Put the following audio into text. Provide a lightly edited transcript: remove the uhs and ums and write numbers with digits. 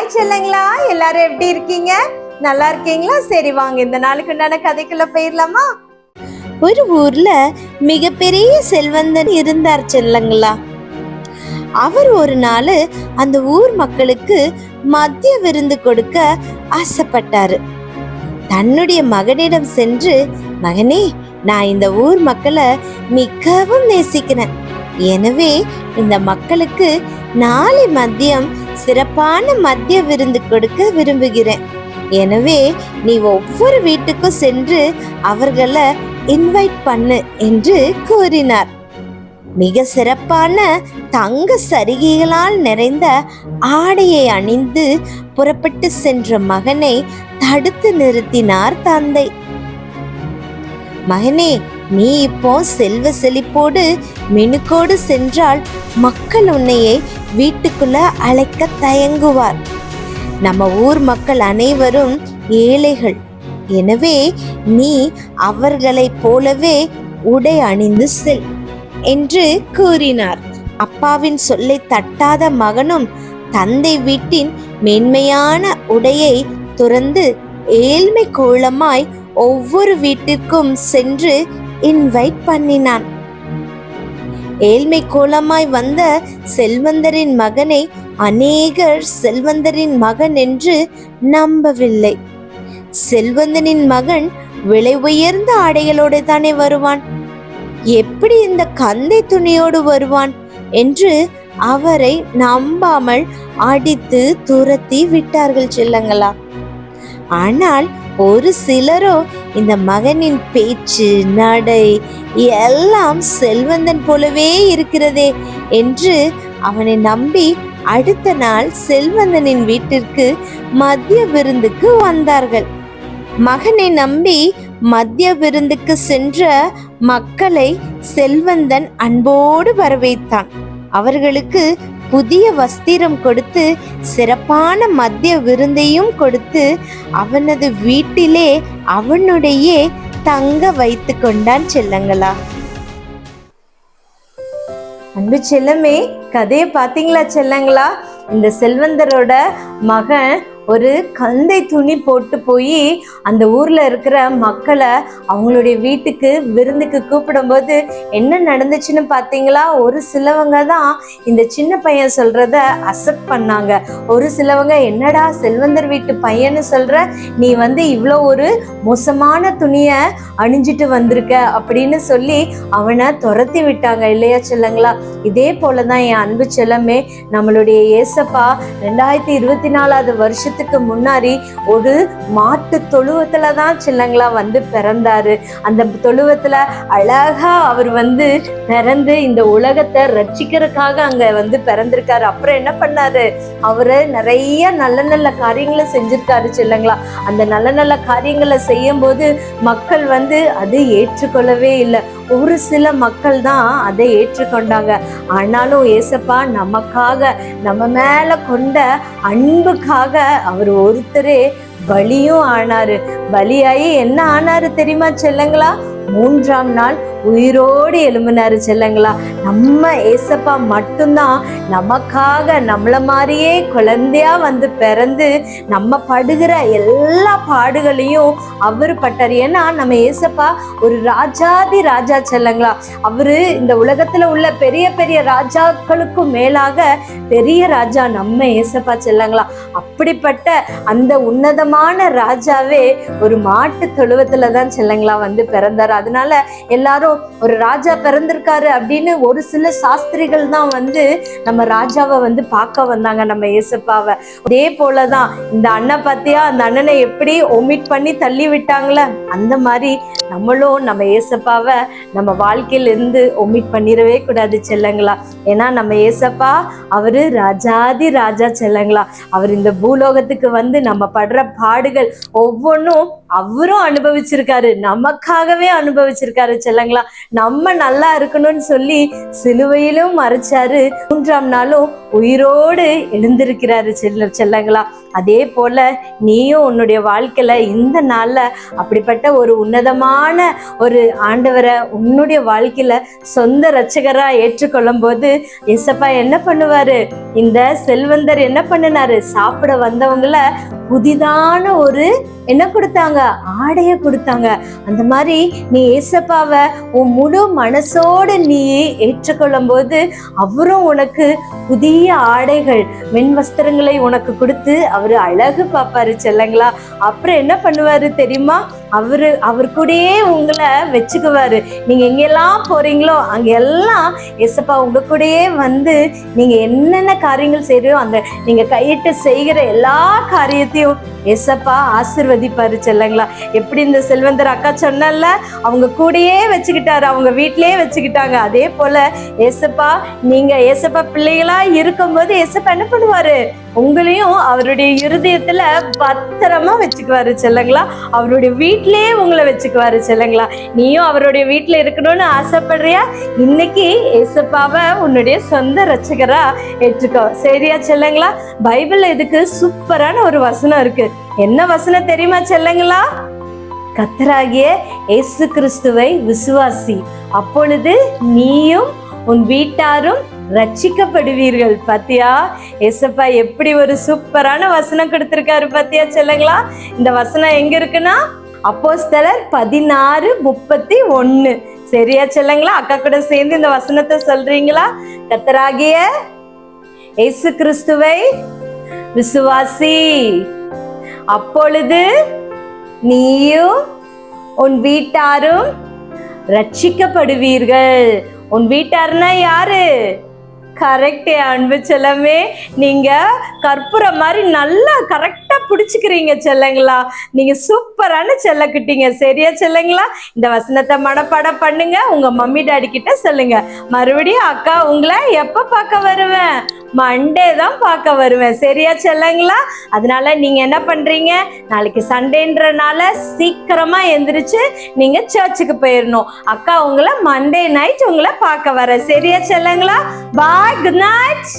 Hi செல்லங்களா, எல்லாரும் எப்படி இருக்கீங்க? நல்லா இருக்கீங்களா? சரி வாங்க இந்த நாளுக்கு உண்டான கதைக்குள்ள போயிடலாமா? ஒரு ஊர்ல மிகப்பெரிய செல்வந்தன் இருந்தார் செல்லங்களா. அவர் ஒரு நாள் அந்த ஊர் மக்களுக்கு மதிய விருந்து கொடுக்க ஆசைப்பட்டாரு. தன்னுடைய மகனிடம் சென்று, மகனே, நான் இந்த ஊர் மக்களை மிகவும் நேசிக்கிறேன். எனவே இந்த மக்களுக்கு நாளை மதியம் சிறப்பான மதிய விருந்து கொடுக்க விரும்புகிறேன். எனவே நீ ஒவ்வொரு வீட்டுக்கும் சென்று அவர்களை இன்வைட் பண்ணு என்று கூறினார். மிக சிறப்பான தங்க சரிகைகளால் நிறைந்த ஆடையை அணிந்து புறப்பட்டு சென்ற மகனை தடுத்து நிறுத்தினார் தந்தை. மகனே, நீ இப்போ செல்வ செழிப்போடு மினுக்கோடு சென்றால் மக்கள் உன்னையை வீட்டுக்குள்ள அழைக்க தயங்குவார். நம்ம ஊர் மக்கள் அனைவரும் ஏழைகள். எனவே நீ அவர்களைப் போலவே உடை அணிந்து செல் என்று கூறினார். அப்பாவின் சொல்லை தட்டாத மகனும் தந்தை வீட்டின் மேன்மையான உடையை துறந்து ஏழ்மை கோலமாய் ஒவ்வொரு வீட்டிற்கும் சென்று இன்வைட் பண்ணினான். ஏழ்மை கோலமாய் வந்த செல்வந்தரின் மகனை அநேகர் செல்வந்தரின் மகன் என்று நம்பவில்லை. செல்வந்தனின் மகன் விலை உயர்ந்த ஆடைகளோடு தானே வருவான், எப்படி இந்த கந்தை துணியோடு வருவான் என்று அவரை நம்பாமல் அடித்து துரத்தி விட்டார்கள் செல்லங்களா. ஆனால் ஒரு சிலரோ இந்த மகனின் பேச்சு நடை எல்லாம் செல்வந்தன் போலவே இருக்கிறதே என்று அவனை நம்பி அடுத்த நாள் செல்வந்தனின் வீட்டிற்கு மதிய விருந்துக்கு வந்தார்கள். மகனை நம்பி மதிய விருந்துக்கு சென்ற மக்களை செல்வந்தன் அன்போடு வரவேற்றான். அவர்களுக்கு புதிய வஸ்திரம் கொடுத்து சிறப்பான மதிய விருந்தையும் கொடுத்து அவனது வீட்டிலே அவனுடைய தங்க வைத்து கொண்டான் செல்லங்களா. அன்பு செல்லமே, கதையை பார்த்தீங்களா செல்லங்களா? இந்த செல்வந்தரோட மகன் ஒரு கந்தை துணி போட்டு போய் அந்த ஊர்ல இருக்கிற மக்களை அவங்களுடைய வீட்டுக்கு விருந்துக்கு கூப்பிடும்போது என்ன நடந்துச்சுன்னு பார்த்தீங்களா? ஒரு சிலவங்க தான் இந்த சின்ன பையன் சொல்றத அக்செப்ட் பண்ணாங்க. ஒரு சிலவங்க, என்னடா செல்வந்தர் வீட்டு பையன்னு சொல்ற, நீ இவ்வளோ ஒரு மோசமான துணியை அணிஞ்சிட்டு வந்திருக்க அப்படின்னு சொல்லி அவனை துரத்தி விட்டாங்க இல்லையா செல்லங்களா? இதே போலதான் என் அன்பு செல்லமே, நம்மளுடைய ஏசப்பா 2024 வருஷத்துக்கு முன்னாடி ஒரு மாட்டு தொழுவத்துல தான் செல்லங்களா பிறந்தாரு. அந்த தொழுவத்துல அழகா அவர் பிறந்து இந்த உலகத்தை ரட்சிக்கிறதுக்காக அங்க பிறந்திருக்காரு. அப்புறம் என்ன பண்ணாரு? அவரு நிறைய நல்ல நல்ல காரியங்களை செஞ்சிருக்காரு செல்லங்களா. அந்த நல்ல நல்ல காரியங்களை செய்யும் போது மக்கள் அது ஏற்றுக்கொள்ளவே இல்லை. ஒரு சில மக்கள் தான் அதை ஏற்றுக்கொண்டாங்க. ஆனாலும் ஏசப்பா நமக்காக, நம்ம மேல கொண்ட அன்புக்காக அவர் ஒருத்தரே பலியும் ஆனாரு. பலியாயி என்ன ஆனாரு தெரியுமா செல்லங்களா? 3ஆம் நாள் உயிரோடு எழும்பினாரு செல்லங்களா. நம்ம ஏசப்பா மட்டும்தான் நமக்காக நம்மள மாதிரியே குழந்தையா பிறந்து நம்ம படுகிற எல்லா பாடுகளையும் அவரு பட்டார். ஏன்னா நம்ம ஏசப்பா ஒரு ராஜாதி ராஜா செல்லங்களா. அவரு இந்த உலகத்துல உள்ள பெரிய பெரிய ராஜாக்களுக்கும் மேலாக பெரிய ராஜா நம்ம ஏசப்பா செல்லங்களா. அப்படிப்பட்ட அந்த உன்னதமான ராஜாவே ஒரு மாட்டு தொழுவத்துலதான் செல்லங்களா பிறந்தாரு. அதனால எல்லாரும் ஒரு ராஜா பிறந்திருக்காரு அப்படின்னு ஒரு சில சாஸ்திரிகள் தான் நம்ம ராஜாவை பார்க்க வந்தாங்க, நம்ம ஏசப்பாவை. அதே போலதான் இந்த அண்ணன் பார்த்தியா, அந்த அண்ணனை எப்படி ஒமிட் பண்ணி தள்ளி விட்டாங்களே, அந்த மாதிரி நம்மளும் நம்ம ஏசப்பாவை நம்ம வாழ்க்கையில இருந்து ஒமிட் பண்ணிடவே கூடாது செல்லங்களா. ஏன்னா நம்ம ஏசப்பா அவரு ராஜாதி ராஜா செல்லங்களா. அவர் இந்த பூலோகத்துக்கு நம்ம படுற பாடுகள் ஒவ்வொன்றும் அவரும் அனுபவிச்சிருக்காரு, நமக்காகவே அனுபவிச்சிருக்காரு செல்லங்களா. நம்ம நல்லா இருக்கணும்னு சொல்லி சிலுவையிலும் மறைச்சாரு, 3ஆம் நாளும் உயிரோடு எழுந்திருக்கிறாரு செல்லங்களா. அதே போல நீயும் உன்னுடைய வாழ்க்கையில இந்த நாள்ல அப்படிப்பட்ட ஒரு உன்னதமான ஒரு ஆண்டவரை உன்னுடைய வாழ்க்கையில சொந்த இரட்சகரா ஏற்றுக்கொள்ளும் போது ஏசப்பா என்ன பண்ணுவாரு, இந்த செல்வந்தர் என்ன பண்ணினாரு, சாப்பிட வந்தவங்கள புதிதான ஒரு என்ன கொடுத்தாங்க, ஆடைய கொடுத்தாங்க. அந்த மாதிரி நீ ஏசப்பாவை உன் முழு மனசோடு நீ ஏற்றுக்கொள்ளும் போது அவரும் உனக்கு புதிய ஆடைகள், வெண் வஸ்திரங்களை உனக்கு கொடுத்து அவரு அழகு பார்ப்பாரு செல்லங்களா. அப்புறம் என்ன பண்ணுவாரு தெரியுமா, அவர் கூடயே உங்களை வச்சுக்குவாரு. நீங்க எங்கெல்லாம் போறீங்களோ அங்க எல்லாம் ஏசப்பா உங்க கூடயே வந்து நீங்க என்னென்ன காரியங்கள் செய்யறோ அந்த நீங்க கையிட்டு செய்கிற எல்லா காரியத்தையும் ஏசப்பா ஆசீர்வதிப்பாரு செல்லங்களா. எப்படி இந்த செல்வந்தர் அக்கா சொன்னல, அவங்க கூடயே வச்சுக்கிட்டாரு, அவங்க வீட்டிலேயே வச்சுக்கிட்டாங்க. அதே போல ஏசப்பா நீங்க ஏசப்பா பிள்ளைகளா இருக்கும்போது ஏசப்பா என்ன பண்ணுவாரு, உங்களையும் அவருடைய இருதயத்துல பத்திரமா வச்சுக்குவாரு செல்லங்களா. அவருடைய வீட்டிலேயே உங்களை வச்சுக்குவாரு செல்லங்களா. நீயும் அவருடைய வீட்டுல இருக்கணும்னு ஆசைப்படுறியா? இன்னைக்கு ஏசப்பாவை உன்னுடைய சொந்த இரட்சகரா ஏற்றுக்கோ, சரியா செல்லங்களா. பைபிள்ல இதுக்கு சூப்பரான ஒரு வசனம் இருக்கு. என்ன வசனம் தெரியுமா செல்லங்களா? கர்த்தராகிய இயேசு கிறிஸ்துவை விசுவாசி, அப்பொழுது நீயும் உன் வீட்டாரும் ரட்சிக்கப்படுவீர்கள். பாத்தியா, ஏசப்பா எப்படி ஒரு சூப்பரான வசனம் கொடுத்திருக்காரு பாத்தியா செல்லங்களா. இந்த வசனம் எங்க இருக்குன்னா அப்போஸ்தலர் 16:31. சரியா செல்லங்களா? அக்கா கூட சேர்ந்து இந்த வசனத்தை சொல்றீங்களா? கர்த்தராகிய இயேசு கிறிஸ்துவை விசுவாசி, அப்பொழுது நீயும் உன் வீட்டாரும் ரட்சிக்கப்படுவீர்கள். உன் வீட்டாருன்னா யாரு? கரெக்டே அன்பு செல்லமே, நீங்க கற்பூரம் மாதிரி நல்லா கரெக்டா பிடிச்சுக்கிறீங்க செல்லங்களா. நீங்க சூப்பரான செல்லக்கிட்டீங்க, சரியா செல்லங்களா. இந்த வசனத்தை மனப்பாடம் பண்ணுங்க, உங்க மம்மி டாடி கிட்ட சொல்லுங்க. மறுபடியும் அக்கா உங்களை எப்ப பார்க்க வருவேன்? மண்டே தான் பார்க்க வருவேன், சரியா செல்லங்களா. அதனால நீங்க என்ன பண்றீங்க, நாளைக்கு சண்டேன்றனால சீக்கிரமா எந்திரிச்சு நீங்க சர்ச்சுக்கு போயிடணும். அக்கா உங்களை மண்டே நைட் உங்களை பார்க்க வர, சரியா செல்லங்களா. பாய், குட் நைட்.